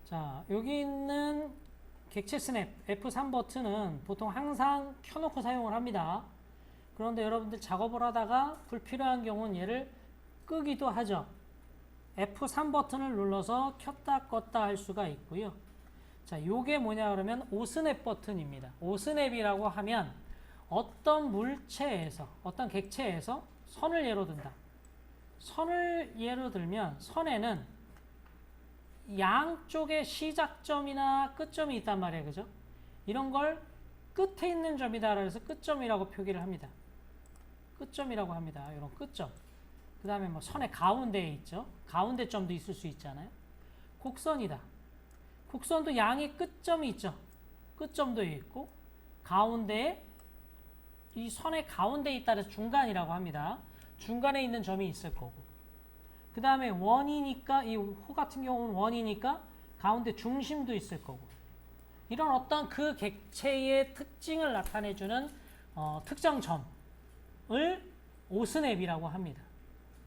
자, 여기 있는 객체 스냅 F3 버튼은 보통 항상 켜놓고 사용을 합니다. 그런데 여러분들 작업을 하다가 불필요한 경우는 얘를 끄기도 하죠. F3 버튼을 눌러서 켰다 껐다 할 수가 있고요. 자, 요게 뭐냐 그러면 오스냅 버튼입니다. 오스냅이라고 하면 어떤 물체에서, 어떤 객체에서 선을 예로 든다. 선을 예로 들면 선에는 양쪽에 시작점이나 끝점이 있단 말이에요. 그죠? 이런 걸 끝에 있는 점이다. 그래서 끝점이라고 표기를 합니다. 끝점이라고 합니다. 이런 끝점. 그 다음에 뭐 선의 가운데에 있죠. 가운데 점도 있을 수 있잖아요. 곡선이다. 곡선도 양의 끝점이 있죠. 끝점도 있고 가운데에 이 선의 가운데에 있다. 그래서 중간이라고 합니다. 중간에 있는 점이 있을 거고. 그 다음에 원이니까 이 호 같은 경우는 원이니까 가운데 중심도 있을 거고. 이런 어떤 그 객체의 특징을 나타내주는 특정 점을 오스냅이라고 합니다.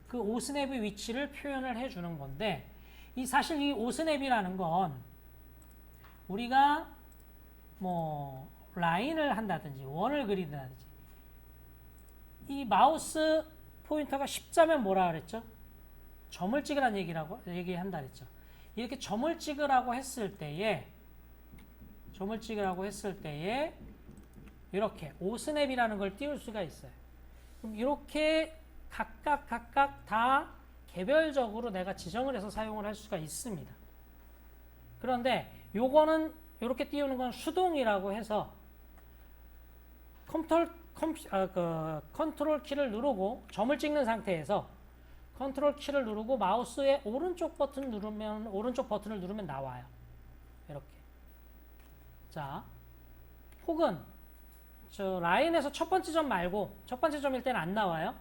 그 오스냅의 위치를 표현을 해주는 건데 사실 이 오스냅이라는 건 우리가 뭐 라인을 한다든지 원을 그리든지 이 마우스 포인터가 십자면 뭐라 그랬죠? 점을 찍으라는 얘기한다 그랬죠. 이렇게 점을 찍으라고 했을 때에 이렇게 오스냅이라는 걸 띄울 수가 있어요. 그럼 이렇게 각각 다 개별적으로 내가 지정을 해서 사용을 할 수가 있습니다. 그런데 요거는 이렇게 띄우는 건 수동이라고 해서 컨트롤 키를 누르고 점을 찍는 상태에서 컨트롤 키를 누르고 마우스의 오른쪽 버튼을 누르면 나와요. 이렇게. 자, 혹은 저 라인에서 첫 번째 점 말고 첫 번째 점일 때는 안 나와요.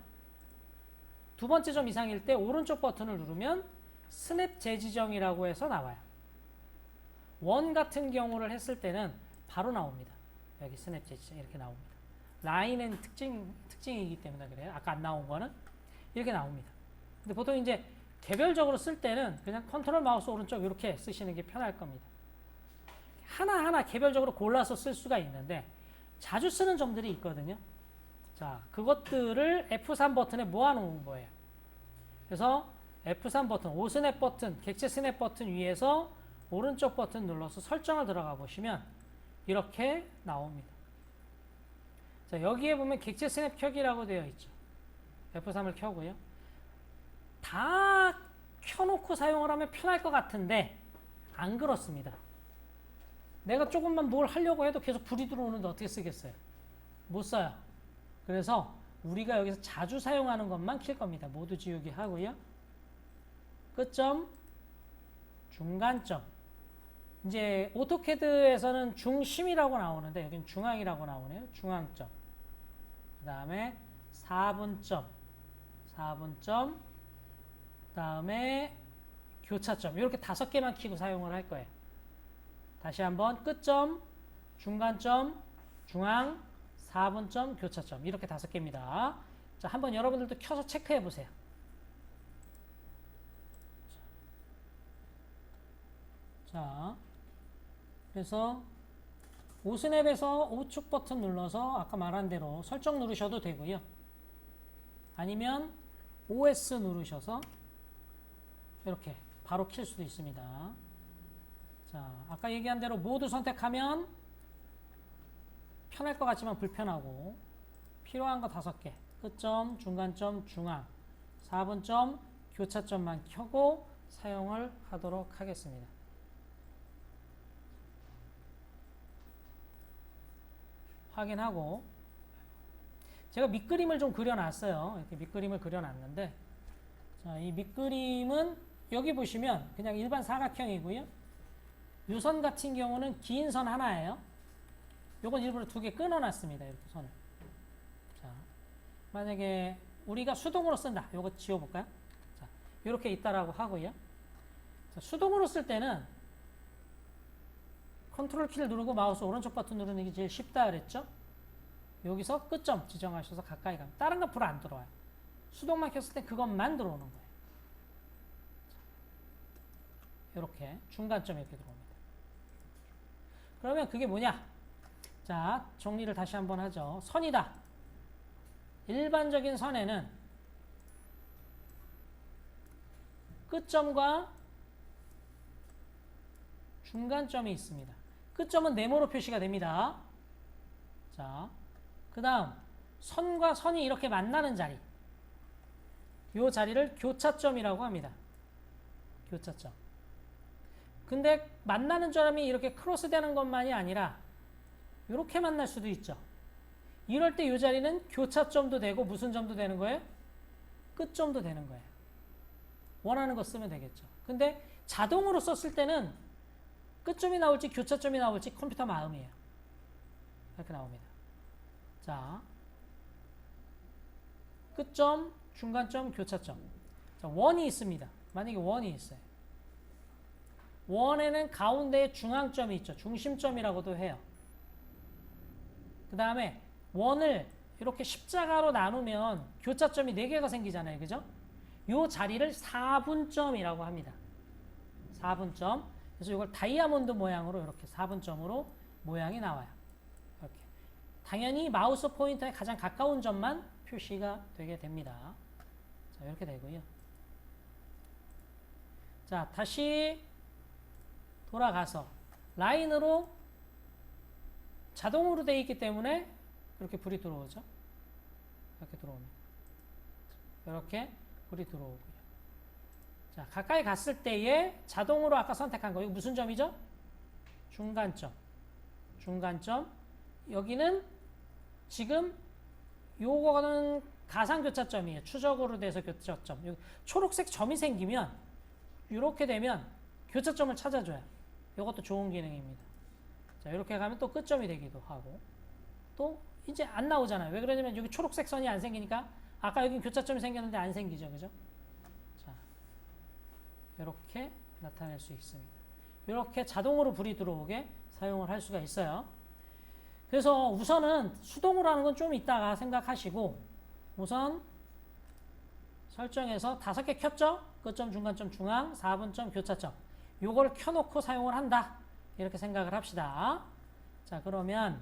두 번째 점 이상일 때 오른쪽 버튼을 누르면 스냅 재지정이라고 해서 나와요. 원 같은 경우를 했을 때는 바로 나옵니다. 여기 스냅 재지정 이렇게 나옵니다. 라인은 특징이기 때문에 그래요. 아까 안 나온 거는 이렇게 나옵니다. 근데 보통 이제 개별적으로 쓸 때는 그냥 컨트롤 마우스 오른쪽 이렇게 쓰시는 게 편할 겁니다. 하나하나 개별적으로 골라서 쓸 수가 있는데 자주 쓰는 점들이 있거든요. 자, 그것들을 F3 버튼에 모아놓은 거예요. 그래서 F3 버튼, 오스냅 버튼, 객체 스냅 버튼 위에서 오른쪽 버튼 눌러서 설정을 들어가 보시면 이렇게 나옵니다. 자, 여기에 보면 객체 스냅 켜기라고 되어 있죠. F3을 켜고요. 다 켜놓고 사용을 하면 편할 것 같은데 안 그렇습니다. 내가 조금만 뭘 하려고 해도 계속 불이 들어오는데 어떻게 쓰겠어요? 못 써요. 그래서 우리가 여기서 자주 사용하는 것만 킬 겁니다. 모두 지우기 하고요. 끝점, 중간점. 이제 오토캐드에서는 중심이라고 나오는데 여기는 중앙이라고 나오네요. 중앙점. 그 다음에 4분점. 그 다음에 교차점. 이렇게 5개만 키고 사용을 할 거예요. 다시 한번 끝점, 중간점, 중앙, 4분점, 교차점. 이렇게 5개입니다. 자, 한번 여러분들도 켜서 체크해 보세요. 자, 그래서 오스냅에서 우측 버튼 눌러서 아까 말한 대로 설정 누르셔도 되고요. 아니면 OS 누르셔서 이렇게 바로 킬 수도 있습니다. 자, 아까 얘기한 대로 모두 선택하면 편할 것 같지만 불편하고 필요한 거 5개. 끝점, 중간점, 중앙, 4분점, 교차점만 켜고 사용을 하도록 하겠습니다. 확인하고 제가 밑그림을 좀 그려놨어요. 이렇게 밑그림을 그려놨는데 자, 이 밑그림은 여기 보시면 그냥 일반 사각형이고요. 유선 같은 경우는 긴 선 하나예요. 요건 일부러 2개 끊어놨습니다. 이렇게 선을. 자, 만약에 우리가 수동으로 쓴다. 요거 지워볼까요? 자, 이렇게 있다라고 하고요. 자, 수동으로 쓸 때는 컨트롤 키를 누르고 마우스 오른쪽 버튼 누르는 게 제일 쉽다 그랬죠? 여기서 끝점 지정하셔서 가까이 가면 다른 거 불 안 들어와요. 수동만 켰을 때 그것만 들어오는 거예요. 이렇게 중간점 이렇게 들어옵니다. 그러면 그게 뭐냐? 자, 정리를 다시 한번 하죠. 선이다. 일반적인 선에는 끝점과 중간점이 있습니다. 끝점은 네모로 표시가 됩니다. 자, 그 다음 선과 선이 이렇게 만나는 자리, 이 자리를 교차점이라고 합니다. 교차점. 근데 만나는 점이 이렇게 크로스 되는 것만이 아니라 이렇게 만날 수도 있죠. 이럴 때 이 자리는 교차점도 되고 무슨 점도 되는 거예요? 끝점도 되는 거예요. 원하는 거 쓰면 되겠죠. 근데 자동으로 썼을 때는 끝점이 나올지 교차점이 나올지 컴퓨터 마음이에요. 이렇게 나옵니다. 자, 끝점, 중간점, 교차점. 자, 원이 있습니다. 만약에 원이 있어요. 원에는 가운데에 중앙점이 있죠. 중심점이라고도 해요. 그 다음에 원을 이렇게 십자가로 나누면 교차점이 4개가 생기잖아요. 그죠? 이 자리를 4분점이라고 합니다. 4분점. 그래서 이걸 다이아몬드 모양으로 이렇게 4분점으로 모양이 나와요. 이렇게. 당연히 마우스 포인터에 가장 가까운 점만 표시가 되게 됩니다. 자, 이렇게 되고요. 자, 다시 돌아가서 라인으로 자동으로 되어 있기 때문에 이렇게 불이 들어오죠. 이렇게 들어옵니다. 이렇게 불이 들어오고요. 자, 가까이 갔을 때에 자동으로 아까 선택한 거, 이거 무슨 점이죠? 중간점. 중간점. 여기는 지금 요거는 가상교차점이에요. 추적으로 돼서 교차점. 여기 초록색 점이 생기면 이렇게 되면 교차점을 찾아줘요. 이것도 좋은 기능입니다. 자, 이렇게 가면 또 끝점이 되기도 하고 또 이제 안 나오잖아요. 왜 그러냐면 여기 초록색 선이 안 생기니까 아까 여기 교차점이 생겼는데 안 생기죠. 그죠? 자, 이렇게 나타낼 수 있습니다. 이렇게 자동으로 불이 들어오게 사용을 할 수가 있어요. 그래서 우선은 수동으로 하는 건 좀 이따가 생각하시고 우선 설정해서 5개 켰죠? 끝점, 중간점, 중앙, 4분점, 교차점. 요걸 켜놓고 사용을 한다. 이렇게 생각을 합시다. 자, 그러면